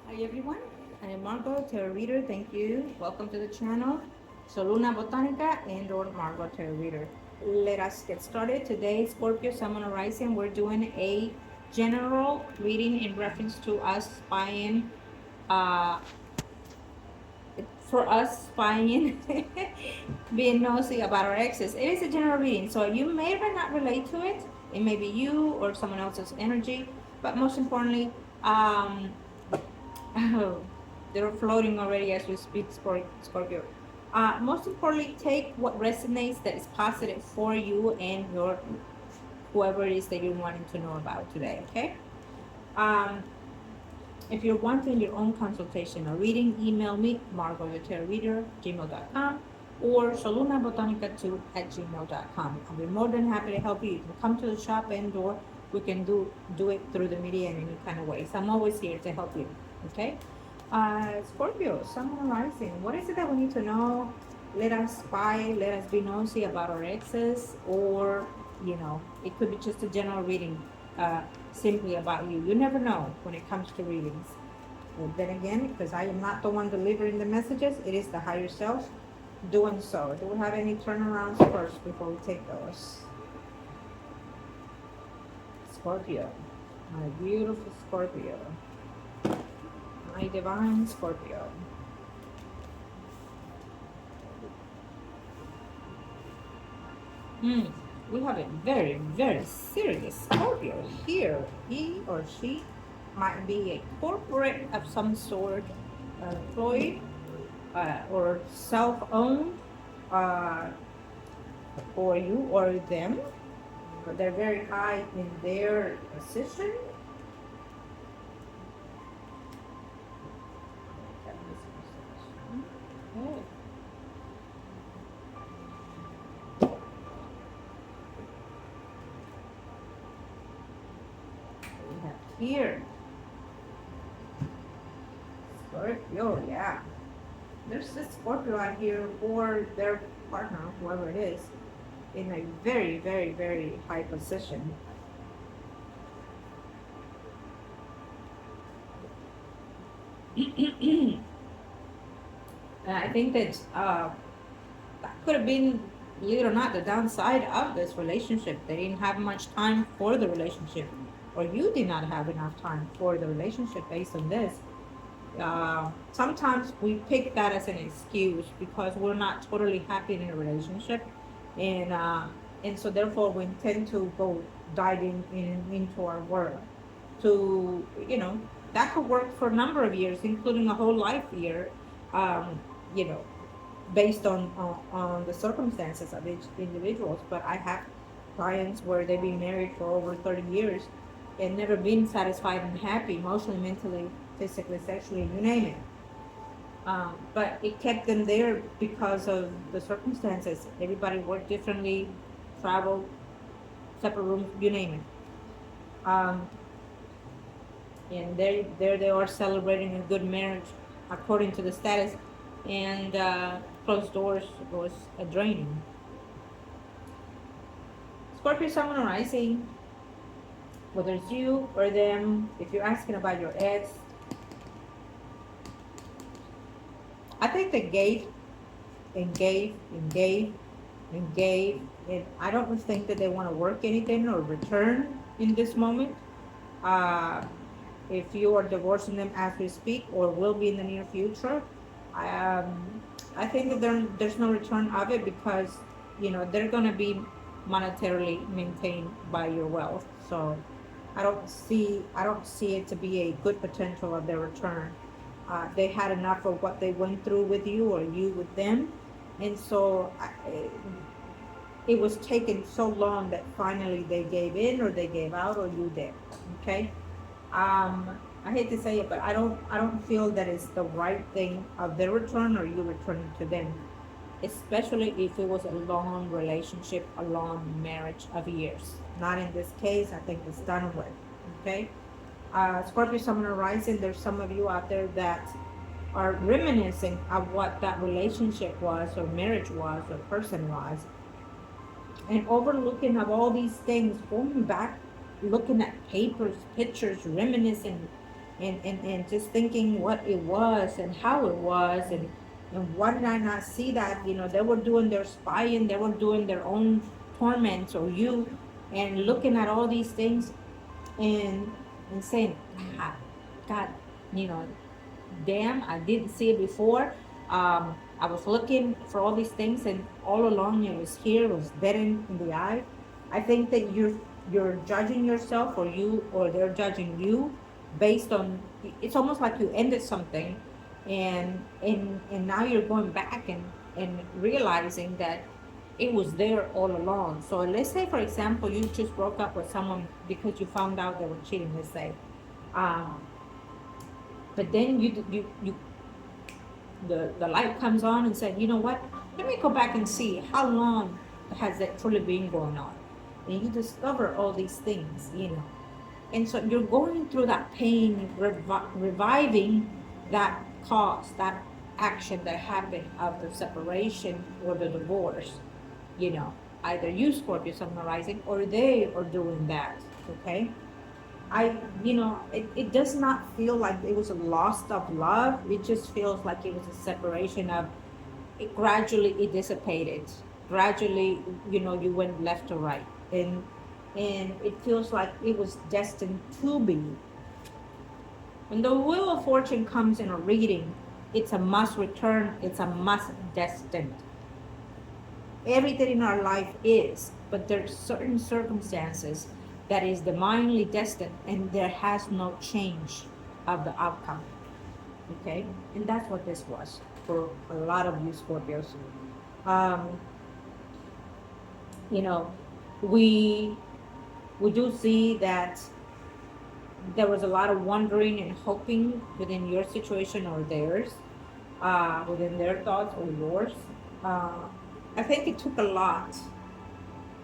Hi everyone, I am Margot, Tarot Reader. Thank you. Welcome to the channel. So Luna Botanica and or Margot Tarot Reader. Let us get started. Today, Scorpio, Sun, Moon, Rising. We're doing a general reading in reference to us spying, uh, for us spying, being nosy about our exes. It is a general reading, so you may or may not relate to it. It may be you or someone else's energy, but most importantly, um, oh, they're floating already as we speak, Scorpio. Most importantly, take what resonates that is positive for you and your whoever it is that you're wanting to know about today. Okay. Um, if you're wanting your own consultation or reading, email me, margourtarotreader@gmail.com or solunabotanica2 at gmail.com. I'll be more than happy to help you. You can come to the shop and or we can do it through the media in any kind of ways. I'm always here to help you. Okay? Scorpio, Sun Rising. What is it that we need to know? Let us spy, let us be nosy about our exes, or it could be just a general reading. Simply about you. You never know when it comes to readings. But then again, because I am not the one delivering the messages, it is the higher self doing so. Do we have any turnarounds first before we take those? Scorpio, my beautiful Scorpio, my divine Scorpio. We have a very, very serious Scorpio here. He or she might be a corporate of some sort, employee, or self-owned, uh, or you or them. They're very high in their position. Okay. We have here Scorpio, yeah. There's this Scorpio out here or their partner, whoever it is, in a very, very, very high position. And I think that that could have been, believe it or not, the downside of this relationship. They didn't have much time for the relationship, or you did not have enough time for the relationship based on this. Sometimes we pick that as an excuse because we're not totally happy in a relationship, and so therefore we tend to go diving into our work. To that could work for a number of years, including a whole life year. Um, you know, based on the circumstances of each individuals. But I have clients where they've been married for over 30 years and never been satisfied and happy emotionally, mentally, physically, sexually, you name it. But it kept them there because of the circumstances. Everybody worked differently, traveled, separate rooms, you name it. And there they are celebrating a good marriage according to the status, and closed doors was a draining. Scorpio, someone rising, whether it's you or them, if you're asking about your ex, I think they gave and gave and gave and gave, and I don't think that they want to work anything or return in this moment. Uh, if you are divorcing them as we speak or will be in the near future, I think that there's no return of it because they're going to be monetarily maintained by your wealth. So I don't see it to be a good potential of their return. They had enough of what they went through with you or you with them, and so it was taken so long that finally they gave in or they gave out or you did. Okay. I hate to say it, but I don't feel that it's the right thing of their return or you returning to them, especially if it was a long relationship, a long marriage of years. Not in this case. I think it's done with. Okay. Scorpio, Sun, Rising. There's some of you out there that are reminiscing of what that relationship was, or marriage was, or person was, and overlooking of all these things, going back, looking at papers, pictures, reminiscing. and just thinking what it was and how it was, and why did I not see that? They were doing their spying, they were doing their own torments or you, and looking at all these things and saying, "Ah, God, you know, damn, I didn't see it before. I was looking for all these things, and all along it was here, it was dead in the eye." I think that you're judging yourself, or they're judging you based on. It's almost like you ended something, and now you're going back and realizing that it was there all along. So let's say, for example, you just broke up with someone because you found out they were cheating. Let's say. Um, but then the light comes on and said, you know what, let me go back and see how long has that truly been going on, and you discover all these things. And so you're going through that pain, reviving that cause, that action that happened of the separation or the divorce. Either you, Scorpio Sun Rising, or they are doing that. Okay. It does not feel like it was a loss of love. It just feels like it was a separation of it. Gradually, it dissipated. Gradually, you went left to right, and it feels like it was destined to be. When the Wheel of Fortune comes in a reading, it's a must return. It's a must destined. Everything in our life is, but there's certain circumstances that is divinely destined, and there has no change of the outcome. Okay, and that's what this was for a lot of you Scorpios. Um, you know, we we do see that there was a lot of wondering and hoping within your situation or theirs, within their thoughts or yours. Uh, I think it took a lot,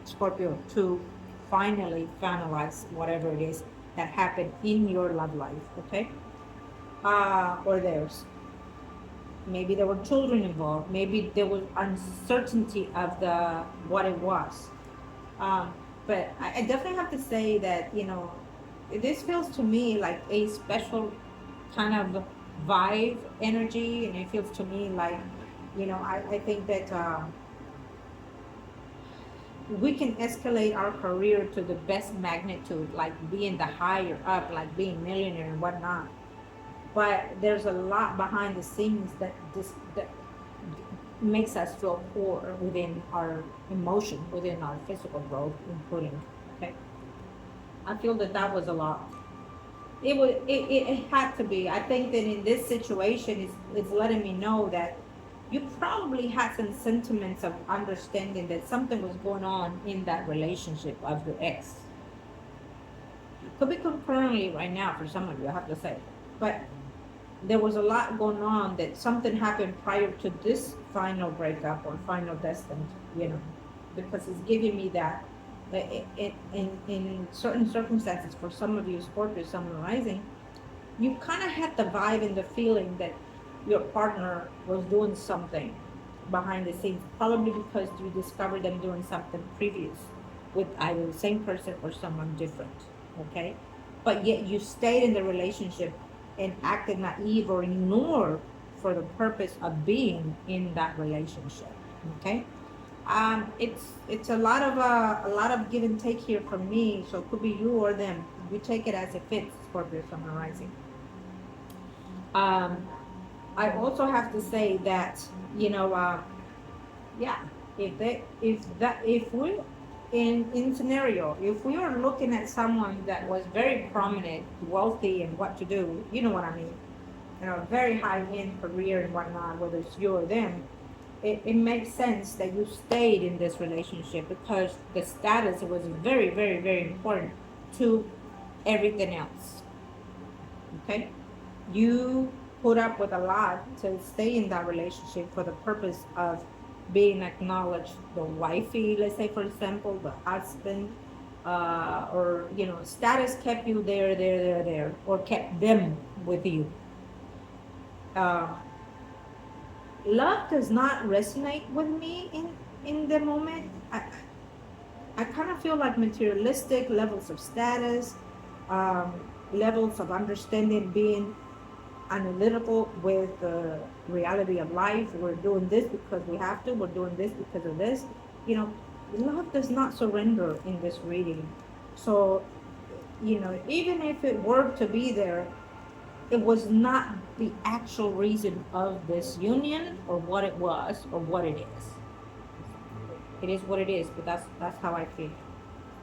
Scorpio, to finally finalize whatever it is that happened in your love life, okay? Or theirs. Maybe there were children involved. Maybe there was uncertainty of the what it was. Um, but I definitely have to say that this feels to me like a special kind of vibe energy, and it feels to me like I think that we can escalate our career to the best magnitude, like being the higher up, like being millionaire and whatnot. But there's a lot behind the scenes that makes us feel poor within our emotion, within our physical growth, including. Okay, I feel that was a lot. It had to be. I think that in this situation is letting me know that you probably had some sentiments of understanding that something was going on in that relationship of your ex. Could be concurrently right now for some of you, I have to say. But there was a lot going on, that something happened prior to this final breakup or final destined, because it's giving me that in certain circumstances, for some of you Scorpio Sun Rising, you kind of had the vibe and the feeling that your partner was doing something behind the scenes, probably because you discovered them doing something previous with either the same person or someone different. Okay, but yet you stayed in the relationship and acted naive or ignored for the purpose of being in that relationship. Okay, it's a lot of give and take here from me, so it could be you or them. You take it as it fits, Scorpio Sun Rising. Um, I also have to say that yeah, if we in scenario, if we are looking at someone that was very prominent, wealthy, and what to do, you know what I mean, very high end career and whatnot, whether it's you or them, it makes sense that you stayed in this relationship because the status was very, very, very important to everything else. Okay, you put up with a lot to stay in that relationship for the purpose of being acknowledged, the wifey, let's say, for example, the husband, or status kept you there, or kept them with you. uh, Love does not resonate with me in the moment. I kind of feel like materialistic levels of status, um, levels of understanding, being analytical with the reality of life. We're doing this because we have to. We're doing this because of this. You know, love does not surrender in this reading. So, even if it were to be there, it was not the actual reason of this union or what it was or what it is. It is what it is, but that's how I feel.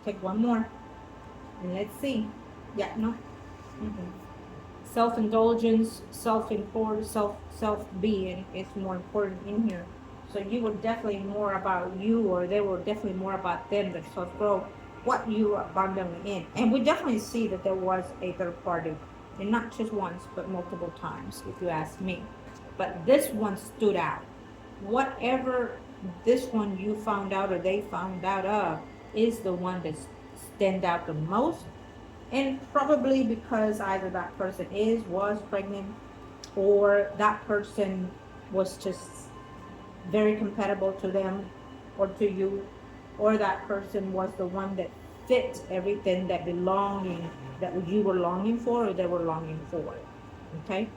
Take one more and let's see. Yeah, no. Mm-hmm. Self-indulgence, self-import, self-being is more important in here. So you were definitely more about you, or they were definitely more about them, the self-growth, what you are abundantly in. And we definitely see that there was a third party, and not just once, but multiple times, if you ask me. But this one stood out. Whatever this one you found out or they found out of is the one that stand out the most, and probably because either that person was pregnant, or that person was just very compatible to them or to you, or that person was the one that fit everything that you were longing for or they were longing for. Okay,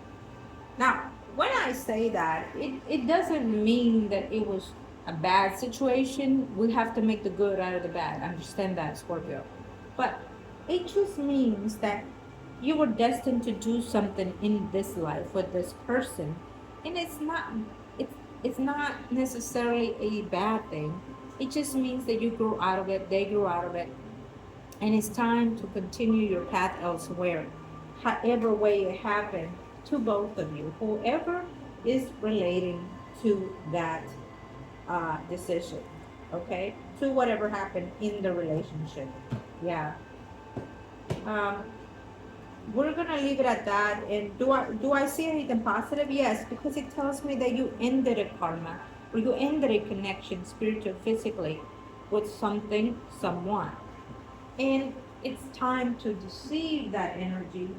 now when I say that, it doesn't mean that it was a bad situation. We have to make the good out of the bad. Understand that, Scorpio. But it just means that you were destined to do something in this life with this person. And it's not necessarily a bad thing. It just means that you grew out of it, they grew out of it, and it's time to continue your path elsewhere. However way it happened to both of you, whoever is relating to that decision, okay, to whatever happened in the relationship. Yeah. Um, we're gonna leave it at that. And do I see anything positive? Yes, because it tells me that you ended a karma, or you ended a connection, spiritual, physically, with something, someone, and it's time to deceive that energy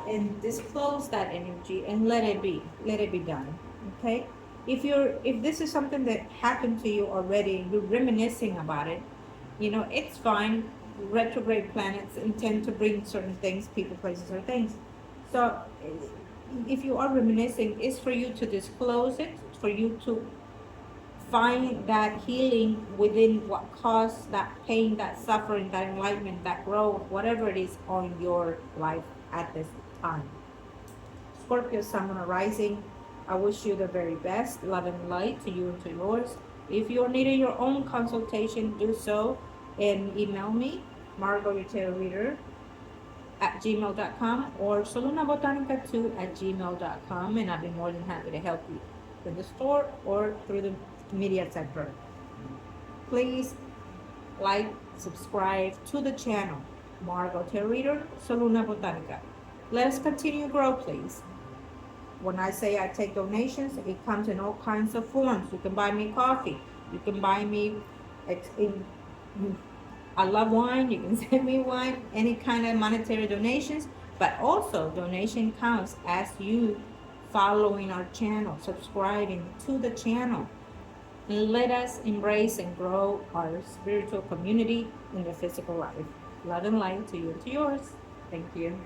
and disclose that energy and let it be done. Okay, if this is something that happened to you already, you're reminiscing about it, it's fine. Retrograde planets intend to bring certain things, people, places, or things. So if you are reminiscing, it's for you to disclose it, for you to find that healing within what caused that pain, that suffering, that enlightenment, that growth, whatever it is on your life at this time. Scorpio Sun Moon Rising, I wish you the very best, love and light to you and to yours. If you're needing your own consultation, do so and email me, margourtarotreader at gmail.com, or solunabotanica2 at gmail.com, and I'll be more than happy to help you through the store or through the media sector. Please like, subscribe to the channel, Margot Tarot Reader, Soluna Botanica. Let us continue to grow, please. When I say I take donations, it comes in all kinds of forms. You can buy me coffee. You can buy me, I love wine. You can send me wine, any kind of monetary donations. But also, donation counts as you following our channel, subscribing to the channel. Let us embrace and grow our spiritual community in the physical life. Love and light to you and to yours. Thank you.